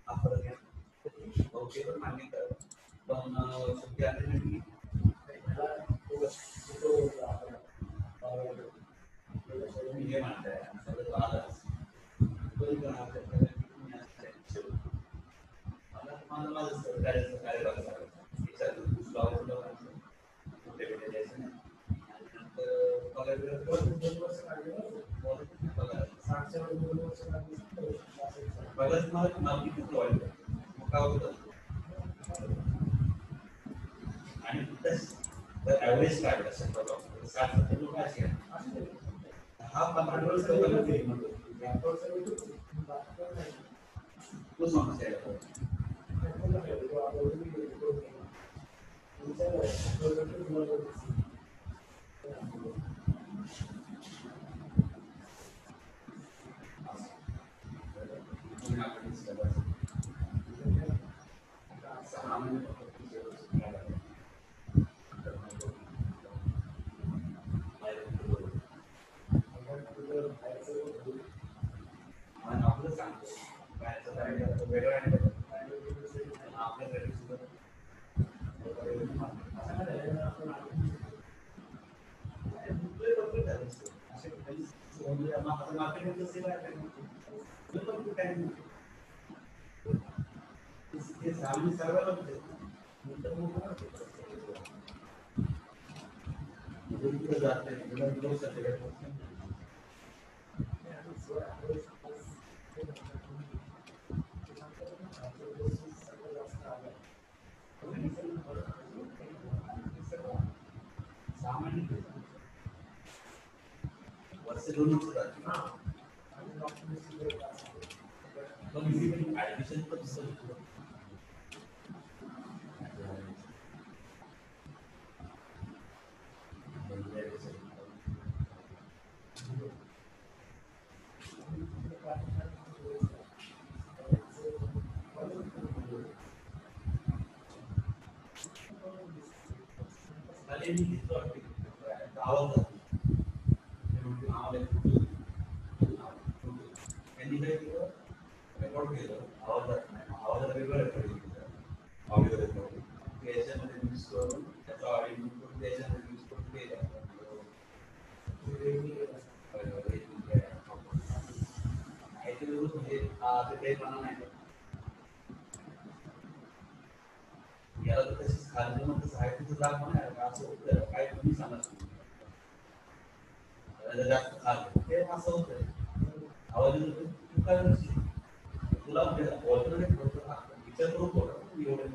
आपण ओके पण मान्य कर पण सध्या अल्टिमेटली मी हे म्हणताय सगळं तो आलाच तरी पण आपल्याकडे तुम्ही असं मला मला माझं सहकार्याचं कार्य बघायचं याच्यातून दुसरं आवडलं कुठे कुठे द्यायचं नाही आणि नंतर पगार पगार मला नाव किती प्रोव्हाइड करतो मग काय होतं आणि ॲव्हरेज काढलं असेल बाबा 60-70 लोक असे हा 15 तो समस्या आहे आपलं सांगतो बाहेरचं वेगळं आपल्याकडे सुद्धा वर्ष 2 ऍडमिशन पण रेकॉर्ड केलं आवाजात वेगळं याच्यामध्ये मिक्स करून त्याचा ऑडिओ करून त्याच्यामध्ये मिक्स करून ते नाही याला तर तशीच खाली मग साहित्याचं दाखव नाही असं होतं काय तुम्ही सांगा जास्त खाल ते असं होतं आवाज तू काय तुला म्हणजे ऑल्टरनेट विचार करू पडतो एवढे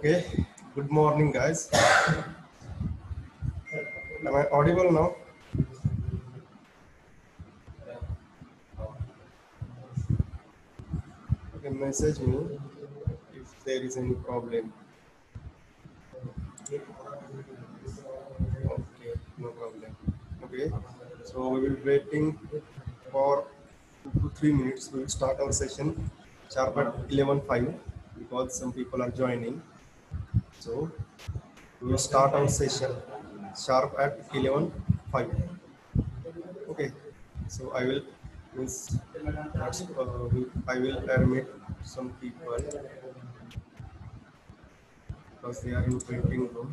Okay, good morning guys. Am I audible now? Okay, message me if there is any problem. Okay, no problem. Okay, so we will be waiting for 2 to 3 minutes. We will start our session sharp at 11:05 because some people are joining. So we will start our session sharp at 11:05. Okay, so I will admit some people because they are in waiting room.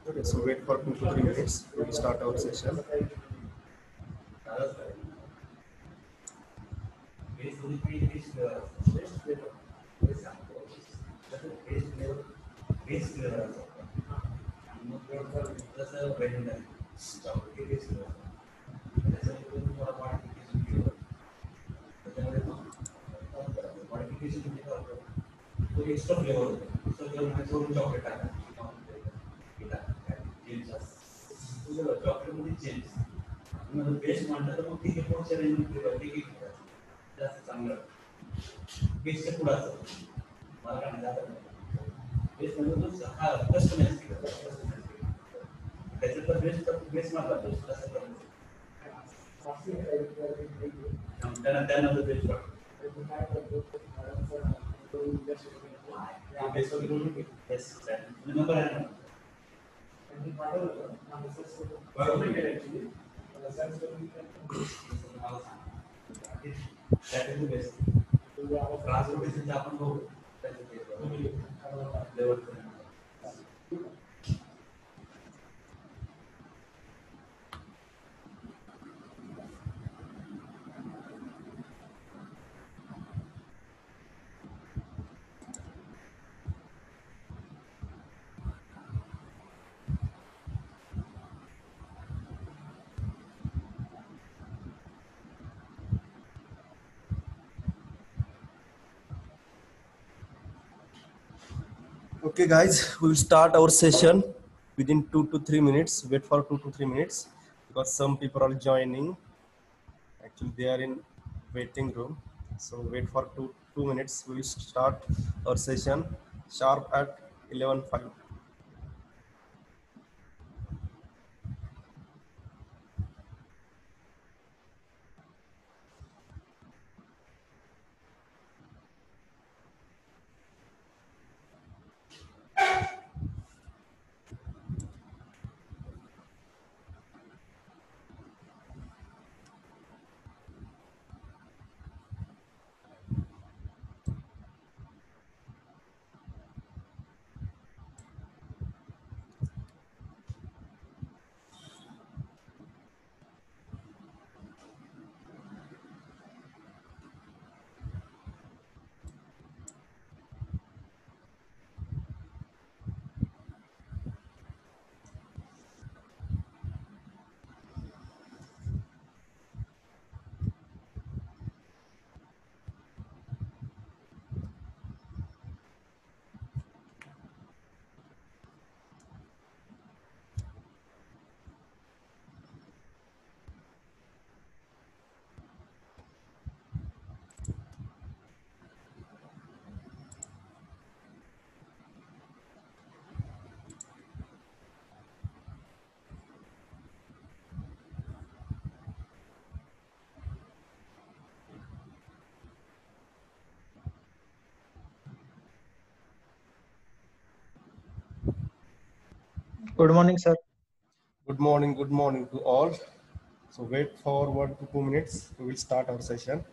Okay, so wait for 2 to 3 minutes. We will start our session. Extra flavour होतो. Extra flavour म्हणजे सोडून chocolate टाका chocolate मध्ये change best म्हणतात तर मग ठीक आहे पुढच्या रेंज मध्ये ठीक आहे जास्त चांगलं बेस्टच्या पुढे असतं मला काय जातं बेस्ट म्हणजे तो हा कस्टमाइज केला त्याच्यात तर बेस्ट मारला बेस्ट असं करायचं त्यानंतर बेस्ट नंबर आहे ना ट्रान्सपोर्टेशन आपण बघू Okay, guys, we will start our session within 2 to 3 minutes. Wait for 2 to 3 minutes because some people are joining. Actually, they are in waiting room. So wait for 2 minutes. We will start our session sharp at 11:05. Good morning, sir. Good morning to all. So wait for 1 to 2 minutes. We will start our session.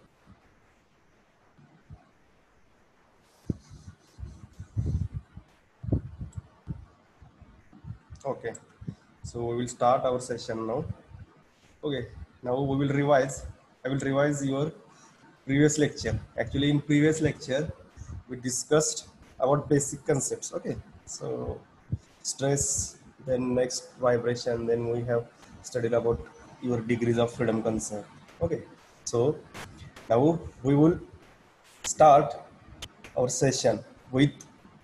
Okay, so we will start our session now. Okay, now we will revise. I will revise your previous lecture. Actually, in previous lecture, we discussed about basic concepts. Okay, so stress, then next vibration, then we have studied about your degrees of freedom concept. Okay, so now we will start our session with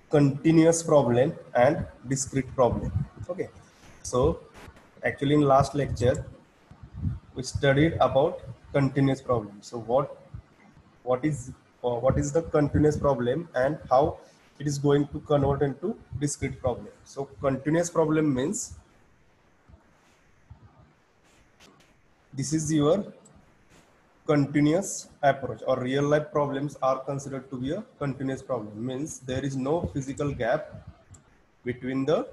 continuous problem and discrete problem. Okay, so actually in last lecture we studied about continuous problem. So what is the continuous problem and how it is going to convert into discrete problem. So continuous problem means this is your continuous approach, or real life problems are considered to be a continuous problem. Means there is no physical gap between the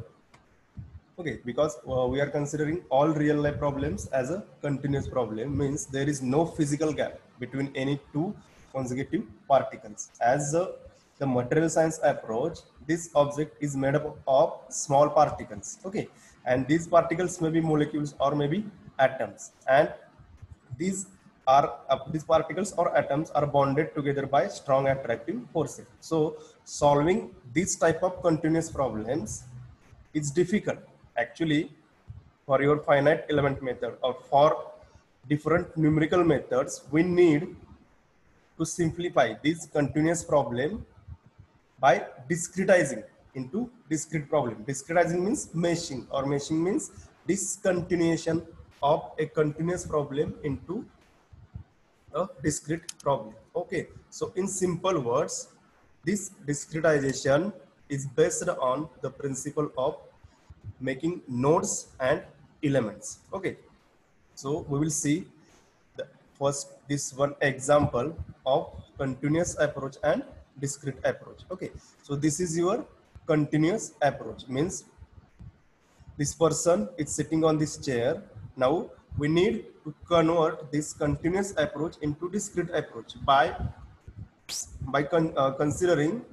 because we are considering all real life problems as a continuous problem. Means there is no physical gap between any two consecutive particles. As the material science approach, this object is made up of small particles. Okay, and these particles may be molecules or maybe atoms, and these particles or atoms are bonded together by strong attractive forces. So solving this type of continuous problems is difficult. Actually, for your finite element method or for different numerical methods, we need to simplify this continuous problem by discretizing into discrete problem. Discretizing means meshing, or meshing means discontinuation of a continuous problem into a discrete problem. Okay, so in simple words, this discretization is based on the principle of making nodes and elements. Okay, so we will see the first this one example of continuous approach and discrete approach. Okay, so this is your continuous approach, means this person is sitting on this chair. Now we need to convert this continuous approach into discrete approach by considering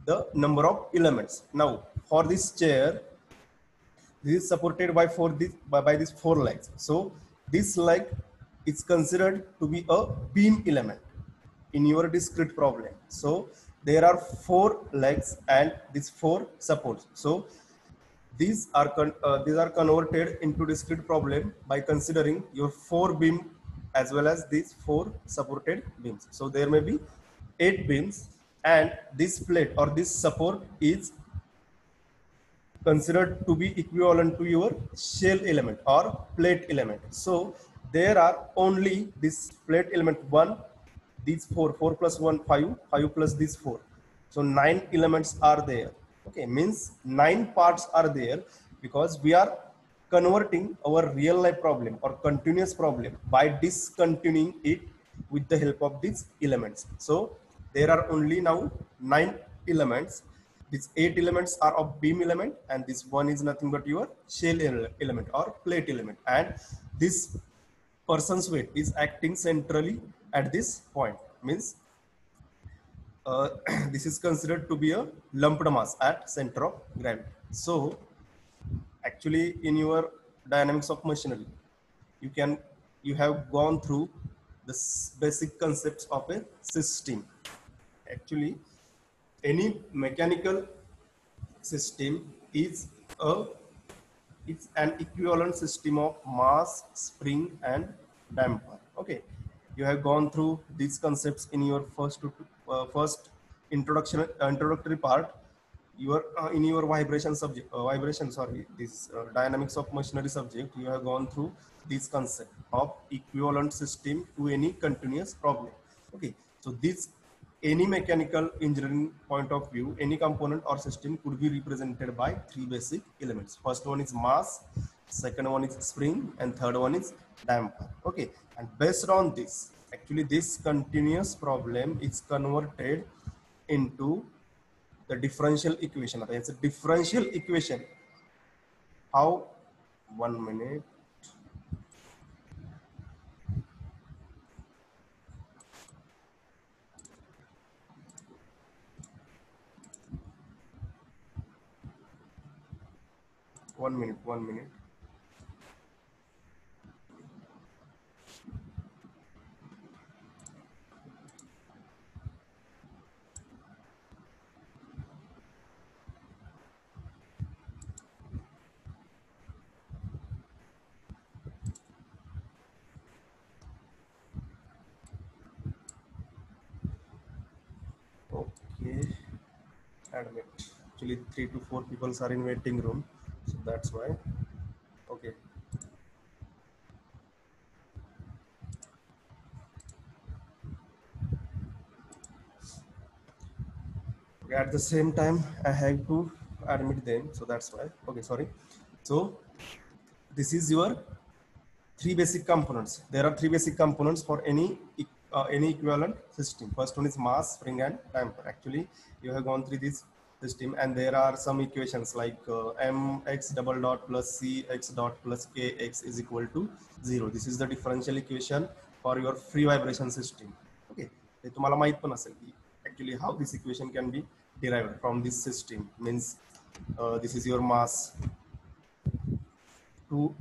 the number of elements. Now for this chair, this is supported by by these four legs. So this leg is considered to be a beam element in your discrete problem. So there are four legs and these four supports. So these are converted into discrete problem by considering your four beam as well as these four supported beams. So there may be 8 beams, and this plate or this support is considered to be equivalent to your shell element or plate element. So there are only this plate element 1, these 4 plus 1 5 plus these 4. So 9 elements are there. Okay, means 9 parts are there, because we are converting our real life problem or continuous problem by discontinuing it with the help of these elements. So there are only now 9 elements. These 8 elements are of beam element, and this one is nothing but your shell element or plate element, and this person's weight is acting centrally at this point, means this is considered to be a lumped mass at center of gravity. So actually in your dynamics of machinery, you have gone through the basic concepts of a system. Actually any mechanical system is an equivalent system of mass, spring and damper. Okay, you have gone through these concepts in your first introductory part. In your dynamics of machinery subject, you have gone through this concept of equivalent system to any continuous problem. Okay, so this any mechanical engineering point of view, any component or system could be represented by 3 basic elements. First one is mass, second one is spring, and third one is damper. Okay, and based on this, actually this continuous problem is converted into the differential equation. It's a differential equation. How? 1 minute. One minute. Okay, admit. Actually 3 to 4 people are in waiting room, so that's why. Okay. At the same time, I have to admit them, so that's why. Okay, sorry. So this is your 3 basic components. There are 3 basic components for any equivalent system. First one is mass, spring and damper. Actually, you have gone through this system, and there are some equations like mx double dot plus cx dot plus kx is equal to 0. This is the differential equation for your free vibration system. Okay, हे तुम्हाला माहित पण असेल की actually how this equation can be derived from this system. Means this is your mass. To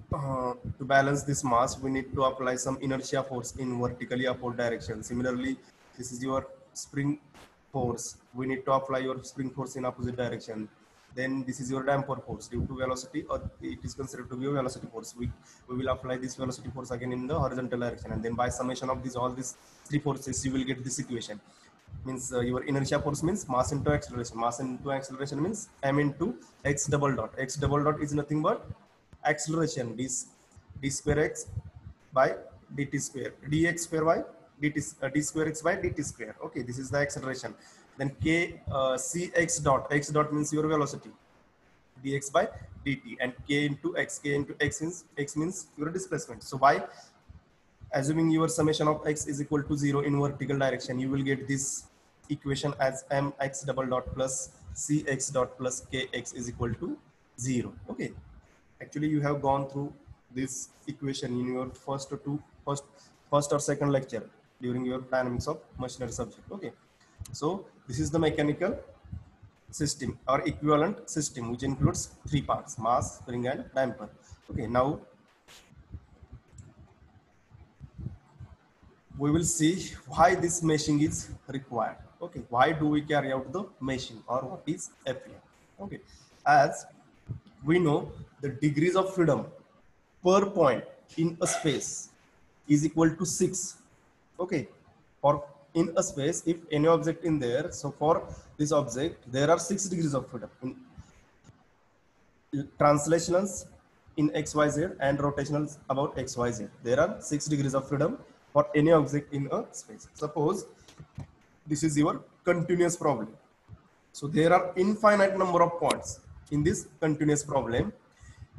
balance this mass, we need to apply some inertia force in vertically upward direction. Similarly, this is your spring force. We need to apply your spring force in opposite direction. Then this is your damper force due to velocity, or it is considered to be a velocity force. We will apply this velocity force again in the horizontal direction, and then by summation of all these 3 forces, you will get this equation. means your inertia force means mass into acceleration. Mass into acceleration means m into x double dot. X double dot is nothing but acceleration, d square x by dt square, dx square by d square x by dt square. Okay, this is the acceleration. Then k cx dot, x dot means your velocity, dx by dt, and k into x means your displacement. So by assuming your summation of x is equal to 0 in vertical direction, you will get this equation as mx double dot plus cx dot plus kx is equal to 0. Okay, actually you have gone through this equation in your first or second lecture during your dynamics of machinery subject. Okay, so this is the mechanical system or equivalent system, which includes three parts: mass, spring, and damper. Okay, now we will see why this meshing is required. Okay, why do we carry out the meshing, or what is FEM? Okay, as we know, the degrees of freedom per point in a space is equal to 6. Okay, or in a space, if any object in there, so for this object there are 6 degrees of freedom in translationals in xyz and rotationals about xyz. There are 6 degrees of freedom for any object in a space. Suppose this is your continuous problem. So there are infinite number of points in this continuous problem.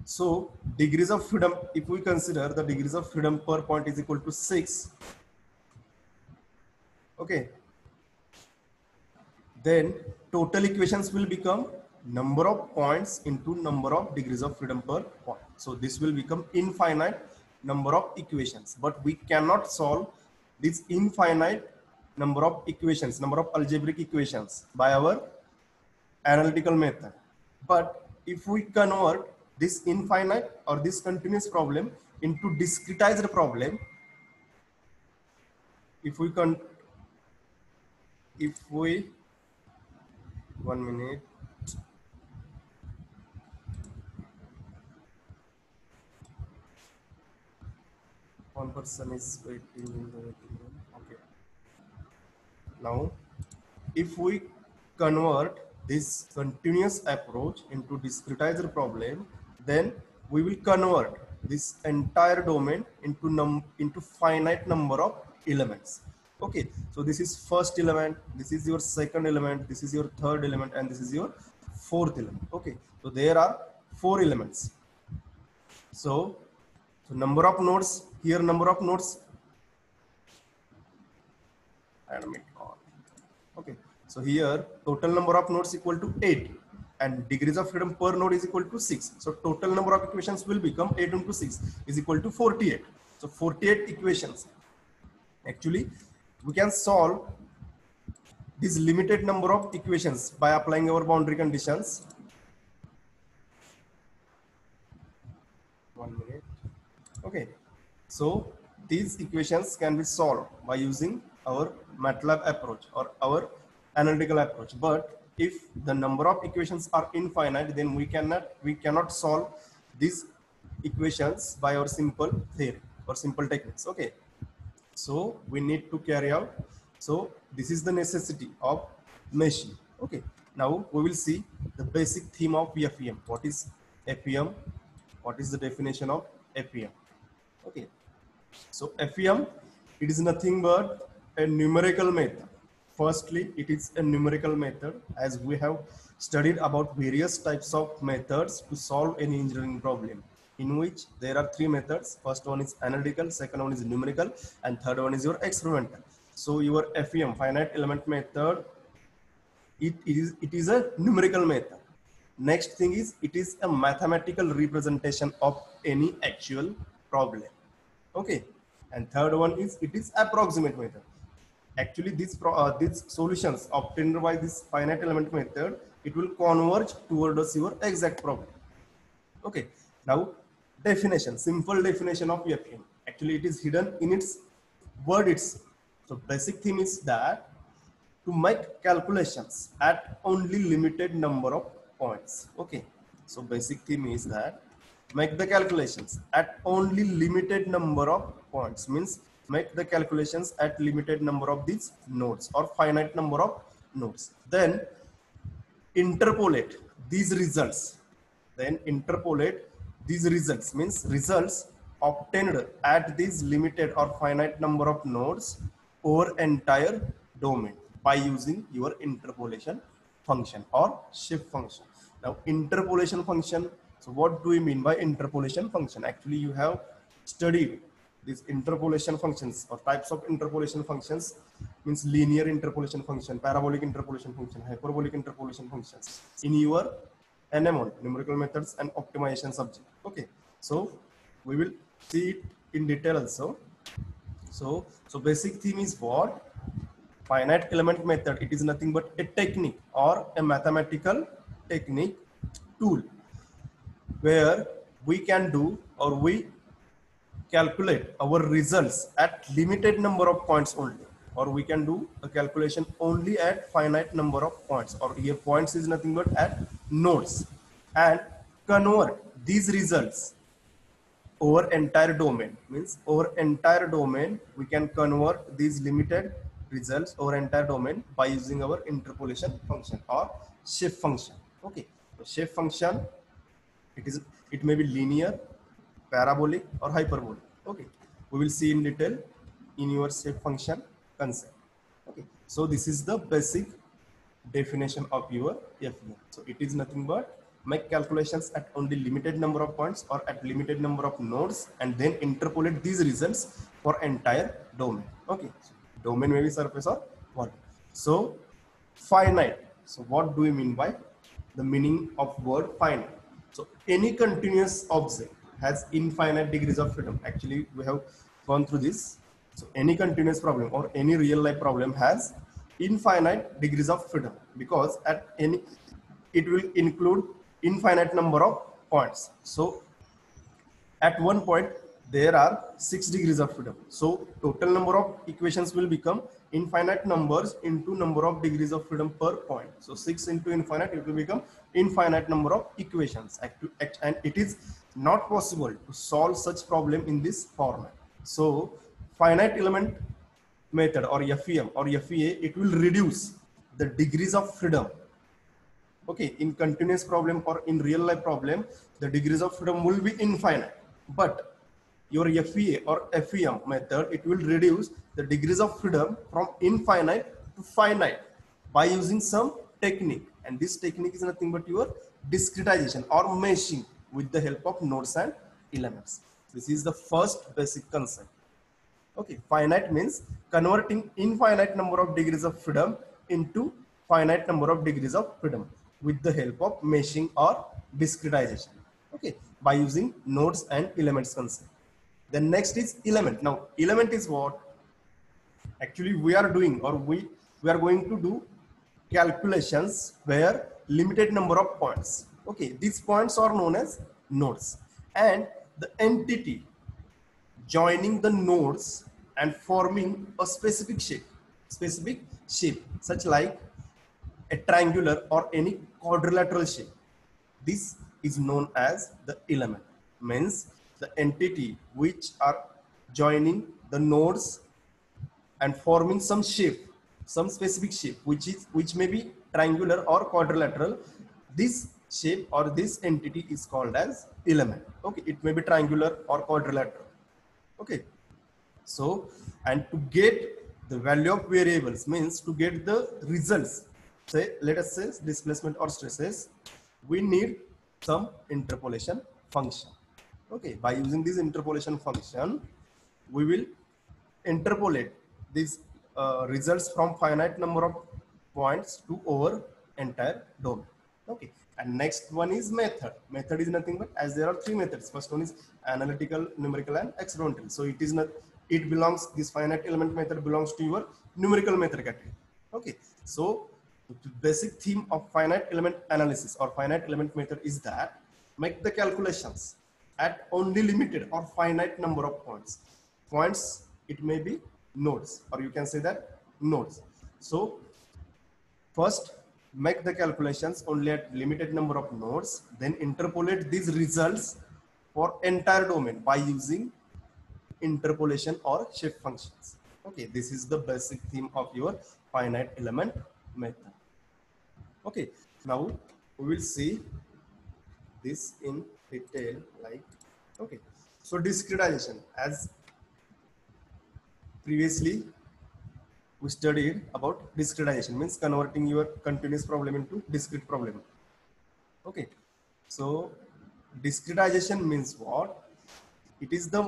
So degrees of freedom, if we consider the degrees of freedom per point is equal to 6. Okay, then total equations will become number of points into number of degrees of freedom per point. So this will become infinite number of equations, but we cannot solve this infinite number of equations, number of algebraic equations by our analytical method. But if we convert this infinite or this continuous problem into discretized problem, if we 1 minute, one person is waiting in the waiting room. Okay, now if we convert this continuous approach into discretized problem, then we will convert this entire domain into finite number of elements. Okay, so this is first element, this is your second element, this is your third element, and this is your fourth element. Okay, so there are 4 elements. So number of nodes here, number of nodes, admit on. Okay, so here total number of nodes equal to 8 and degrees of freedom per node is equal to 6. So total number of equations will become 8 into 6 is equal to 48. So 48 equations. Actually, we can solve this limited number of equations by applying our boundary conditions. 1 minute. Okay, so these equations can be solved by using our MATLAB approach or our analytical approach. But if the number of equations are infinite, then we cannot solve these equations by our simple theory or simple techniques. Okay, so we need to carry out. So this is the necessity of meshing. Okay, now we will see the basic theme of FEM. What is FEM? What is the definition of FEM? Okay, so FEM, it is nothing but a numerical method. Firstly, it is a numerical method, as we have studied about various types of methods to solve any engineering problem, in which there are 3 methods. First one is analytical, second one is numerical, and third one is your experimental. So your FEM, finite element method, it is a numerical method. Next thing is, it is a mathematical representation of any actual problem. Okay, and third one is, it is approximate method. Actually, these solutions obtained by this finite element method, it will converge towards your exact problem. Okay, now definition, simple definition of FEM. Actually, it is hidden in its word itself. So basic theme is that to make calculations at only limited number of points. Okay, so basic theme is that make the calculations at only limited number of points, means make the calculations at limited number of these nodes or finite number of nodes. Then interpolate these results. Then interpolate these results means results obtained at these limited or finite number of nodes over entire domain by using your interpolation function or shift function. Now interpolation function. So what do we mean by interpolation function? Actually, you have studied these interpolation functions or types of interpolation functions, means linear interpolation function, parabolic interpolation function, hyperbolic interpolation functions in your NM1, numerical methods and optimization subject. Okay, so we will see it in detail also. So basic theme is what? Finite element method. It is nothing but a technique or a mathematical technique tool where we can do or we calculate our results at limited number of points only, or we can do a calculation only at finite number of points, or here points is nothing but at nodes, and convert these results over entire domain. Means over entire domain we can convert these limited results over entire domain by using our interpolation function or shift function. Okay, so shift function, it may be linear, parabolic or hyperbolic. Okay, we will see in detail in your shift function concept. Okay, so this is the basic definition of your FEM. So it is nothing but make calculations at only limited number of points or at limited number of nodes and then interpolate these results for entire domain. Okay, so domain may be surface or volume. So finite. So what do we mean by the meaning of word finite? So any continuous object has infinite degrees of freedom. Actually, we have gone through this. So any continuous problem or any real life problem has infinite degrees of freedom, because at any, it will include infinite number of points. So at one point there are 6 degrees of freedom. So total number of equations will become infinite numbers into number of degrees of freedom per point. So 6 into infinite, it will become infinite number of equations, and it is not possible to solve such problem in this format. So finite element method or FEM or FEA, it will reduce the degrees of freedom. Okay, in continuous problem or in real life problem, the degrees of freedom will be infinite, but your FEA or FEM method, it will reduce the degrees of freedom from infinite to finite by using some technique, and this technique is nothing but your discretization or meshing with the help of nodes and elements. This is the first basic concept. Okay, finite means converting infinite number of degrees of freedom into finite number of degrees of freedom with the help of meshing or discretization. Okay, by using nodes and elements concept. Then next is element. Now element is what? Actually we are doing, or we are going to do calculations where limited number of points. Okay, these points are known as nodes, and the entity joining the nodes and forming a specific shape such like a triangular or any quadrilateral shape. This is known as the element. Means the entity which are joining the nodes and forming some shape, some specific shape, which may be triangular or quadrilateral. This shape or this entity is called as element. Okay, it may be triangular or quadrilateral. Okay, so and to get the value of variables, means to get the results, say let us say displacement or stresses, we need some interpolation function. Okay, by using this interpolation function, we will interpolate these results from finite number of points to over entire domain. Okay, and next one is method. Method is nothing but, as there are 3 methods. First one is analytical, numerical and experimental. So it is not, it belongs, this finite element method belongs to your numerical method category. Okay, so the basic theme of finite element analysis or finite element method is that make the calculations at only limited or finite number of points. Points, it may be nodes, or you can say that nodes. So first make the calculations only at limited number of nodes, then interpolate these results for entire domain by using interpolation or shift functions. Okay, this is the basic theme of your finite element method. Okay, now we will see this in detail. Like, okay, so discretization, as previously we studied about discretization, means converting your continuous problem into discrete problem. Okay, so discretization means what? It is the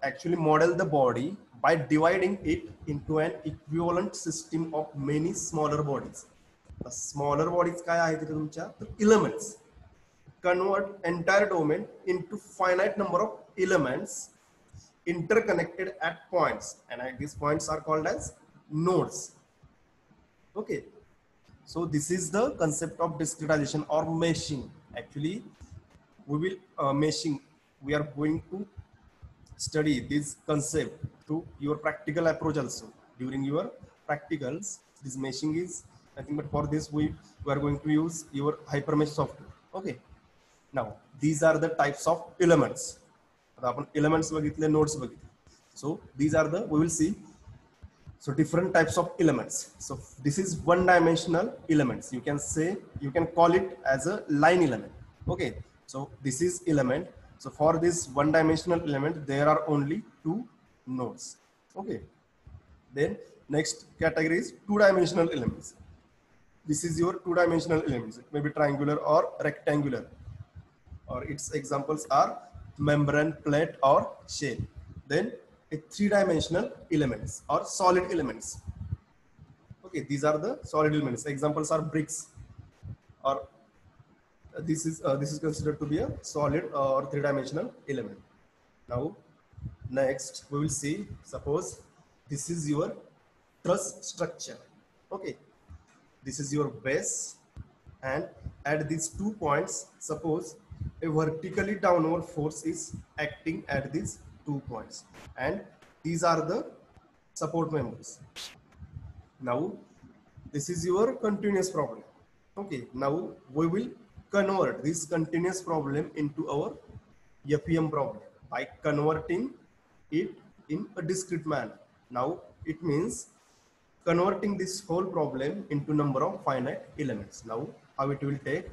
actually model the body by dividing it into an equivalent system of many smaller bodies. The smaller bodies काय आहेत तिथे तुमच्या? तर elements. Convert entire domain into finite number of elements interconnected at points, and these points are called as nodes. Okay, so this is the concept of discretization or meshing. Actually, we will meshing. We are going to study this concept to your practical approach also. During your practicals, this meshing is nothing but for this we are going to use your hypermesh software. Okay, now these are the types of elements. आता आपण elements बघितले, nodes बघितले. So these are the, we will see, so different types of elements. So this is one dimensional elements. You can say, you can call it as a line element. Okay, so this is element. So for this one dimensional element, there are only two nodes. Okay, then next category is two dimensional elements. This is your two dimensional elements. It may be triangular or rectangular, or its examples are membrane, plate, or shell. Then a three-dimensional elements or solid elements. Okay, these are the solid elements. Examples are bricks, or this is considered to be a solid or three-dimensional element. Now next we will see, suppose this is your truss structure. Okay, this is your base, and at these 2 points, suppose a vertically downward force is acting at these 2 points, and these are the support members. Now this is your continuous problem. Okay, now we will convert this continuous problem into our FEM problem by converting it in a discrete manner. Now it means converting this whole problem into number of finite elements. Now how it will take?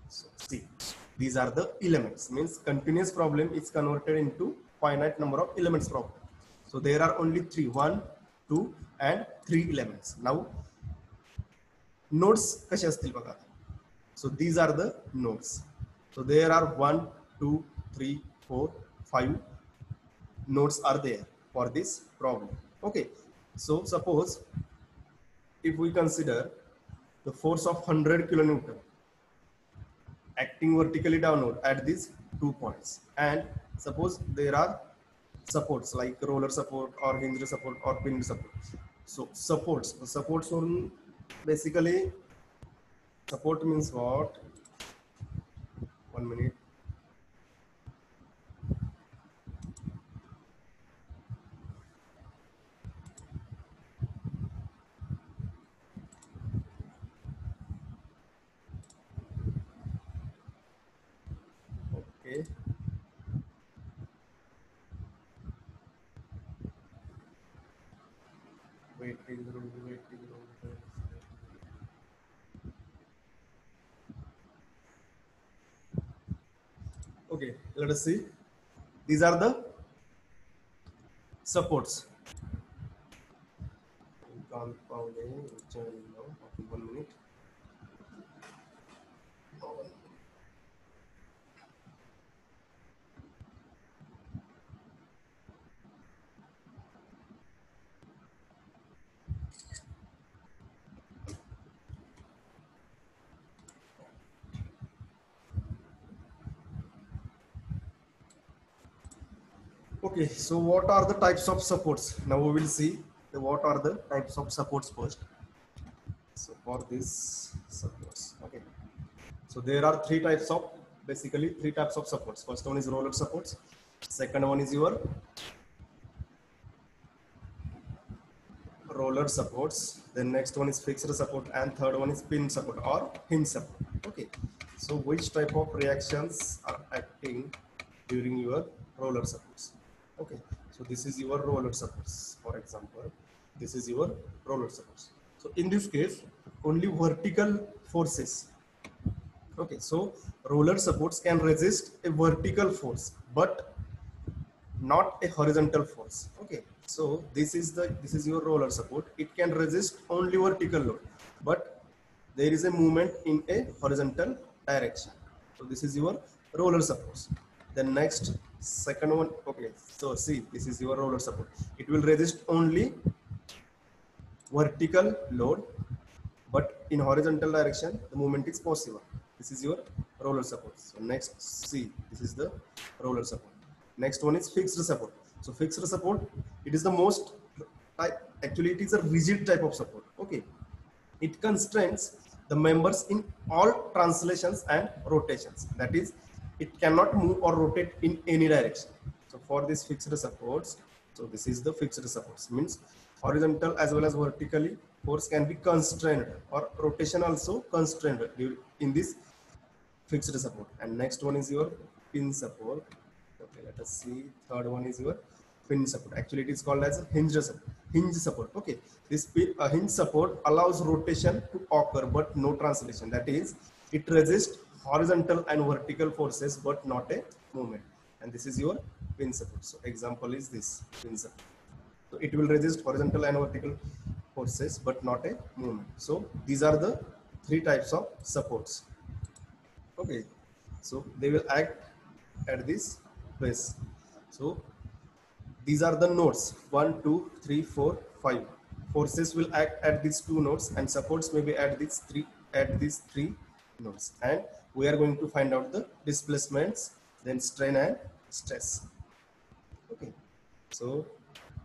So see, these are the elements, means continuous problem is converted into finite number of elements problem. So there are only 3, 1, 2 and 3 elements. Now nodes कसे असतील बघा. So these are the nodes. So there are 1, 2, 3, 4, 5 nodes are there for this problem. Okay, so suppose if we consider the force of 100 kilonewton acting vertically downward at these 2 points, and suppose there are supports like roller support or hinge support or pin support. So supports, the supports on basically, support means what? 1 minute. Okay. Waiting room. Okay, let us see. These are the supports. Compounding, 1 minute. Okay, so what are the types of supports? Now we will see what are the types of supports first. So for this supports, okay. So there are basically three types of supports. First one is roller supports. Second one is your roller supports. Then next one is fixed support, and third one is pin support or hinge support. Okay. So which type of reactions are acting during your roller supports? Okay. So this is your roller supports, for example. This is your roller supports. So in this case, only vertical forces. Okay, so roller supports can resist a vertical force, but not a horizontal force. Okay, so this is your roller support. It can resist only vertical load, but there is a movement in a horizontal direction. So this is your roller supports. The next second one. Okay, so see, this is your roller support. It will resist only vertical load, but in horizontal direction the movement is possible. This is your roller support. So next, see, this is the roller support. Next one is fixed support. So fixed support, it is the most actually it is a rigid type of support. Okay, it constrains the members in all translations and rotations. That is, it cannot move or rotate in any direction. So for this fixed supports, so this is the fixed supports, means horizontal as well as vertically force can be constrained, or rotation also constrained in this fixed support. And next one is your pin support. Okay, let us see. Third one is your pin support. Actually, it is called as a hinge support. Hinge support. Okay, this hinge support allows rotation to occur, but no translation. That is, it resists horizontal and vertical forces, but not a movement. And this is your pin support. So example is this pin support. So it will resist horizontal and vertical forces, but not a movement. So these are the three types of supports. Okay, so they will act at this place. So these are the nodes 1, 2, 3, 4, 5. Forces will act at these two nodes, and supports may be at these three nodes. And we are going to find out the displacements, then strain and stress. Okay, so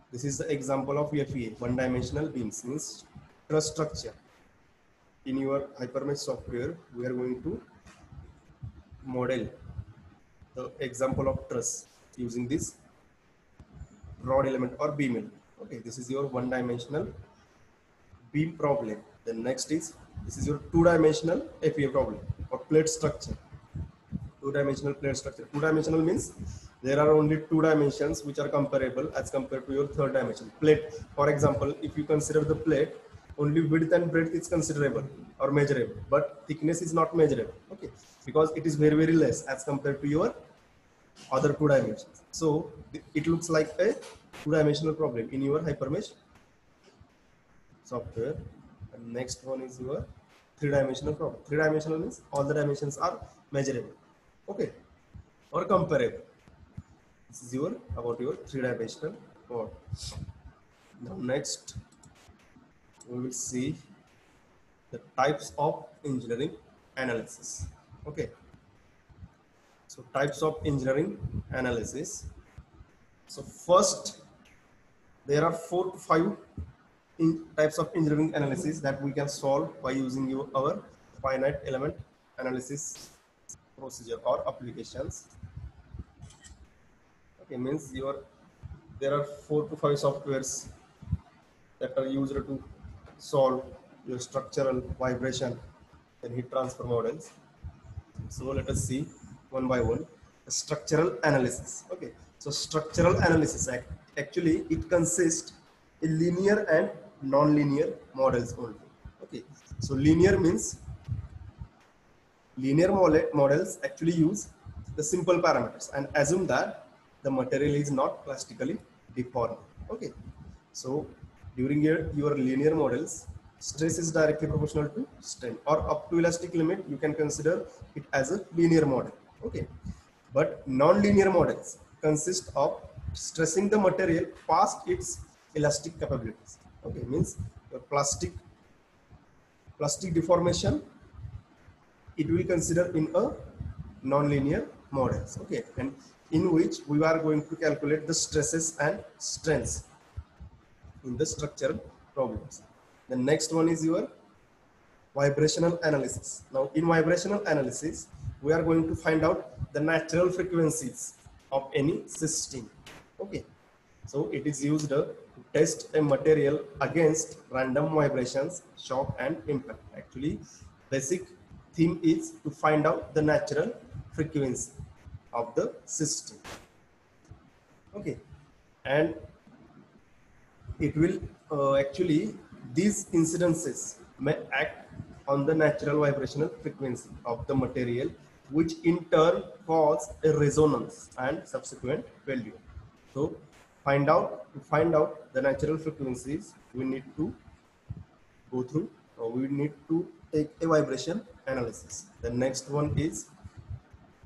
this is the example of FEA, one-dimensional beams, means truss structure. In your HyperMesh software, we are going to model the example of truss using this rod element or beam element. Okay, this is your one-dimensional beam problem. Then next is, this is your two-dimensional FEA problem or plate structure. Two-dimensional plate structure. Two-dimensional means there are only two dimensions which are comparable as compared to your third dimension. Plate, for example, if you consider the plate, only width and breadth is considerable or measurable, but thickness is not measurable. Okay, because it is very, very less as compared to your other two dimensions. So it looks like a two-dimensional problem in your HyperMesh software. And next one is your three-dimensional problem. Three-dimensional means all the dimensions are measurable, okay, or comparable. This is your about your three-dimensional model. Now next, we will see the types of engineering analysis. Okay. So types of engineering analysis. So first, there are 4 to 5 types of engineering analysis that we can solve by using our finite element analysis procedure or applications. Okay, means there are 4 to 5 softwares that are used to solve your structural, vibration, and heat transfer models. So let us see one by one. Structural analysis. Okay, so structural analysis actually it consists in linear and non-linear models only. Okay, so linear means linear models actually use the simple parameters and assume that the material is not plastically deformed. Okay, so during your linear models, stress is directly proportional to strain, or up to elastic limit you can consider it as a linear model. Okay, but non-linear models consist of stressing the material past its elastic capabilities. Okay, means your plastic deformation it will consider in a non-linear models. Okay, and in which we are going to calculate the stresses and strains in the structural problems. The next one is your vibrational analysis. Now in vibrational analysis, we are going to find out the natural frequencies of any system. Okay, so it is used to test a material against random vibrations, shock and impact. Actually, basic theme is to find out the natural frequency of the system. Okay, and it will actually, these incidences may act on the natural vibrational frequency of the material, which in turn cause a resonance and subsequent failure. So to find out the natural frequencies, we need to go through, or we need to take a vibration analysis. The next one is,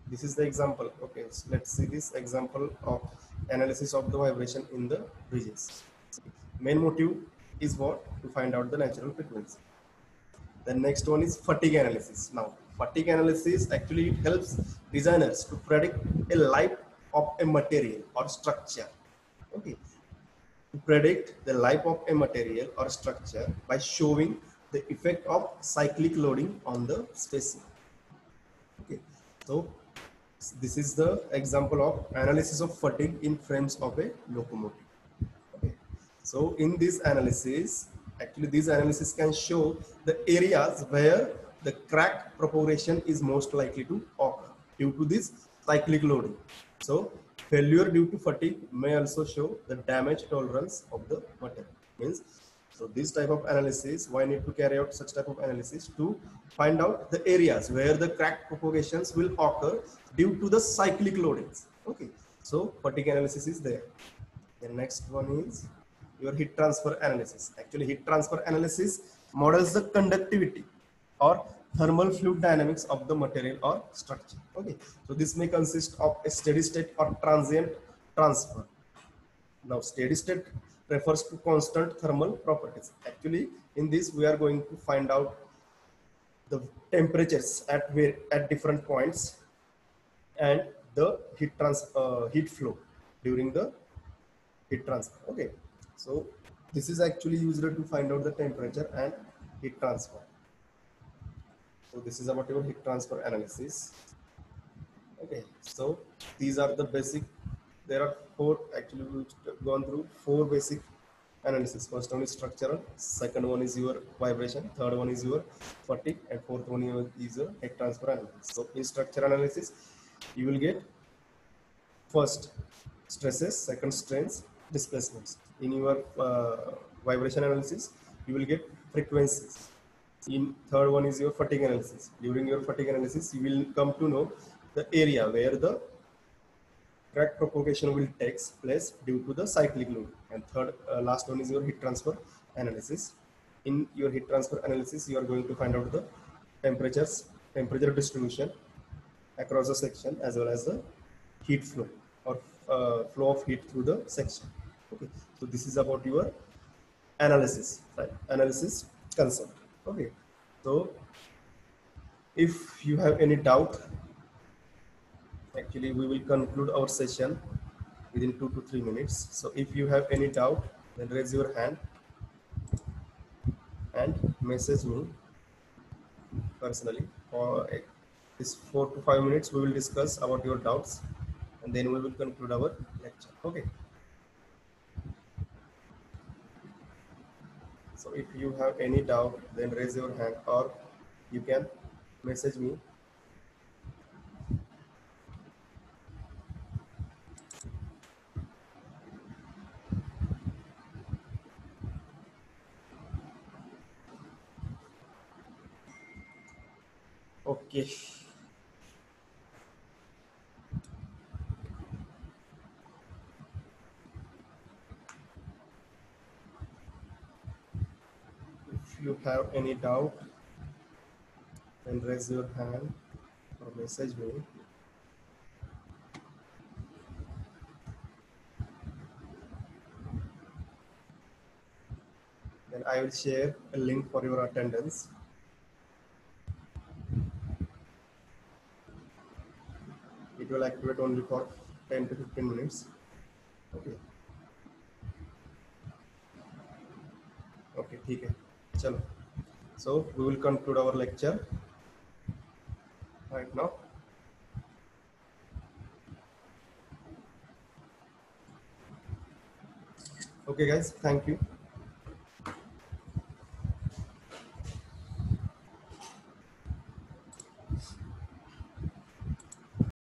this is the example. Okay, so let's see this example of analysis of the vibration in the bridges. Main motive is what? To find out the natural frequency. The next one is fatigue analysis. Now, fatigue analysis actually it helps designers to predict a life of a material or structure. Okay, to predict the life of a material or structure by showing the effect of cyclic loading on the spacing. Okay, so this is the example of analysis of fatigue in frames of a locomotive. Okay. So in this analysis, actually this analysis can show the areas where the crack propagation is most likely to occur due to this cyclic loading. So failure due to fatigue may also show the damage tolerance of the material. Means, so this type of analysis, why need to carry out such type of analysis? To find out the areas where the crack propagations will occur due to the cyclic loadings. Okay, so fatigue analysis is there. The next one is your heat transfer analysis. Actually, heat transfer analysis models the conductivity or thermal fluid dynamics of the material or structure. Okay, so this may consist of a steady state or transient transfer. Now, steady state refers to constant thermal properties. Actually, in this we are going to find out the temperatures at different points and the heat flow during the heat transfer. Okay, so this is actually used to find out the temperature and heat transfer. So this is about your heat transfer analysis. Okay, so these are the basic. There are four, actually we've gone through four basic analysis. First one is structural, second one is your vibration, third one is your fatigue, and fourth one is your heat transfer analysis. So in structural analysis, you will get first stresses, second strains, displacements. In your vibration analysis, you will get frequencies. In third one is your fatigue analysis. During your fatigue analysis, you will come to know the area where the crack propagation will take place due to the cyclic load. And third, last one is your heat transfer analysis. In your heat transfer analysis, you are going to find out the temperature distribution across the section, as well as the heat flow or flow of heat through the section. Okay, so this is about your analysis, right? Analysis concept. Okay, so if you have any doubt, actually we will conclude our session within 2 to 3 minutes. So if you have any doubt, then raise your hand and message me personally. For this 4 to 5 minutes, we will discuss about your doubts, and then we will conclude our lecture. Okay. So if you have any doubt, then raise your hand, or you can message me. Okay. If you have any doubt, then raise your hand or message me. Then I will share a link for your attendance. It will activate only for 10 to 15 minutes. Okay. Okay, ठीक है, चलो. So we will conclude our lecture right now. Okay, guys, thank you.